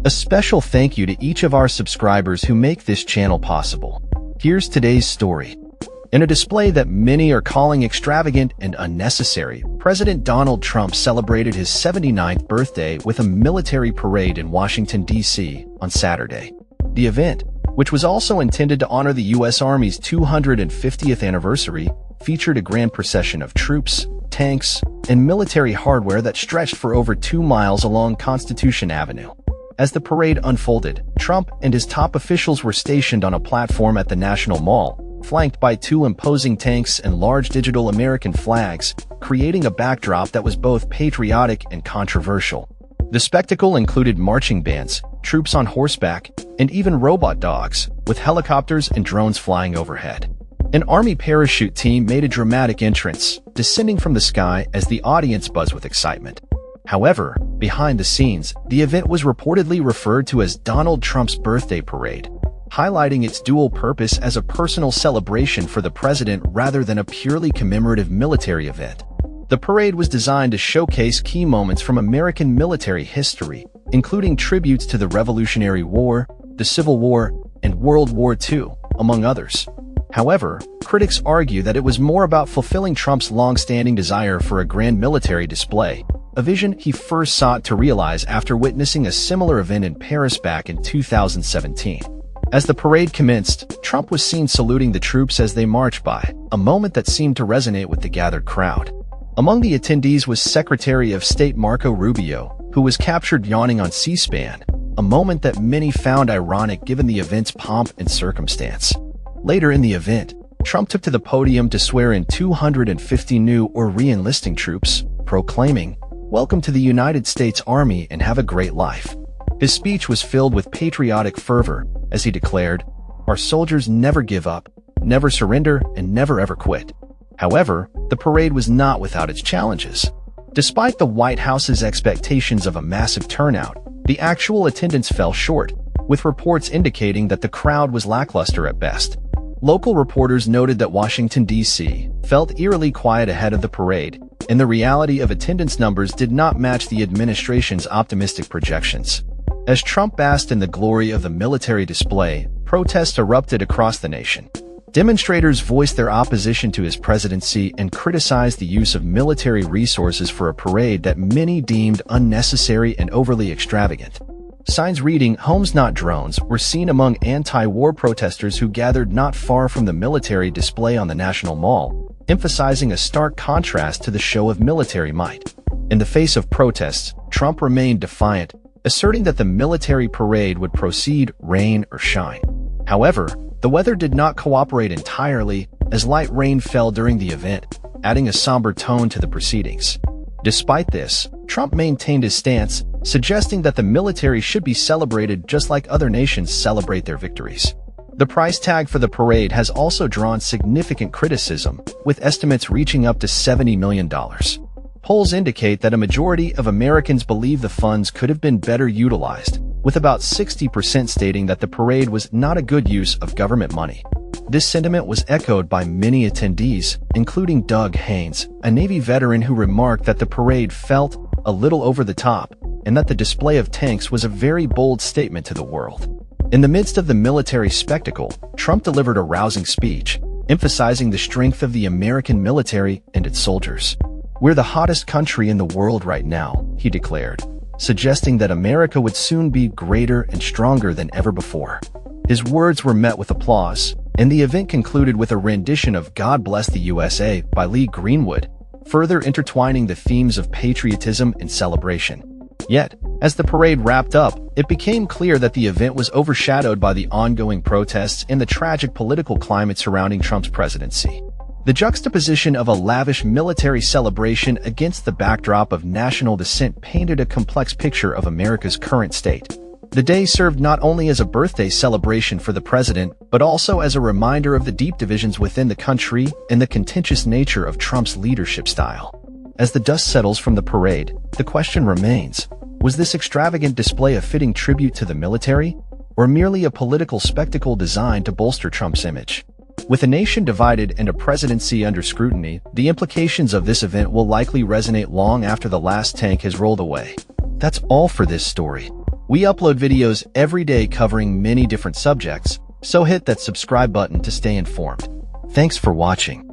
A special thank you to each of our subscribers who make this channel possible. Here's today's story. In a display that many are calling extravagant and unnecessary, President Donald Trump celebrated his 79th birthday with a military parade in Washington, D.C. on Saturday. The event, which was also intended to honor the U.S. Army's 250th anniversary, featured a grand procession of troops, tanks, and military hardware that stretched for over 2 miles along Constitution Avenue. As the parade unfolded, Trump and his top officials were stationed on a platform at the National Mall, flanked by 2 imposing tanks and large digital American flags, creating a backdrop that was both patriotic and controversial. The spectacle included marching bands, troops on horseback, and even robot dogs, with helicopters and drones flying overhead. An Army parachute team made a dramatic entrance, descending from the sky as the audience buzzed with excitement. However, behind the scenes, the event was reportedly referred to as Donald Trump's birthday parade, highlighting its dual purpose as a personal celebration for the president rather than a purely commemorative military event. The parade was designed to showcase key moments from American military history, including tributes to the Revolutionary War, the Civil War, and World War II, among others. However, critics argue that it was more about fulfilling Trump's long-standing desire for a grand military display, a vision he first sought to realize after witnessing a similar event in Paris back in 2017. As the parade commenced, Trump was seen saluting the troops as they marched by, a moment that seemed to resonate with the gathered crowd. Among the attendees was Secretary of State Marco Rubio, who was captured yawning on C-SPAN, a moment that many found ironic given the event's pomp and circumstance. Later in the event, Trump took to the podium to swear in 250 new or re-enlisting troops, proclaiming, "Welcome to the United States Army and have a great life." His speech was filled with patriotic fervor as he declared, "Our soldiers never give up, never surrender, and never ever quit." However, the parade was not without its challenges. Despite the White House's expectations of a massive turnout, the actual attendance fell short, with reports indicating that the crowd was lackluster at best. Local reporters noted that Washington, D.C. felt eerily quiet ahead of the parade, and the reality of attendance numbers did not match the administration's optimistic projections. As Trump basked in the glory of the military display, protests erupted across the nation. Demonstrators voiced their opposition to his presidency and criticized the use of military resources for a parade that many deemed unnecessary and overly extravagant. Signs reading "Homes Not Drones" were seen among anti-war protesters who gathered not far from the military display on the National Mall, emphasizing a stark contrast to the show of military might. In the face of protests, Trump remained defiant, asserting that the military parade would proceed rain or shine. However, the weather did not cooperate entirely, as light rain fell during the event, adding a somber tone to the proceedings. Despite this, Trump maintained his stance, suggesting that the military should be celebrated just like other nations celebrate their victories. The price tag for the parade has also drawn significant criticism, with estimates reaching up to $70 million. Polls indicate that a majority of Americans believe the funds could have been better utilized, with about 60% stating that the parade was not a good use of government money. This sentiment was echoed by many attendees, including Doug Haynes, a Navy veteran who remarked that the parade felt a little over the top, and that the display of tanks was a very bold statement to the world. In the midst of the military spectacle, Trump delivered a rousing speech, emphasizing the strength of the American military and its soldiers. "We're the hottest country in the world right now," he declared, suggesting that America would soon be greater and stronger than ever before. His words were met with applause, and the event concluded with a rendition of "God Bless the USA" by Lee Greenwood, further intertwining the themes of patriotism and celebration. Yet, as the parade wrapped up, it became clear that the event was overshadowed by the ongoing protests and the tragic political climate surrounding Trump's presidency. The juxtaposition of a lavish military celebration against the backdrop of national dissent painted a complex picture of America's current state. The day served not only as a birthday celebration for the president, but also as a reminder of the deep divisions within the country and the contentious nature of Trump's leadership style. As the dust settles from the parade, the question remains, was this extravagant display a fitting tribute to the military, or merely a political spectacle designed to bolster Trump's image? With a nation divided and a presidency under scrutiny, the implications of this event will likely resonate long after the last tank has rolled away. That's all for this story. We upload videos every day covering many different subjects, so hit that subscribe button to stay informed. Thanks for watching.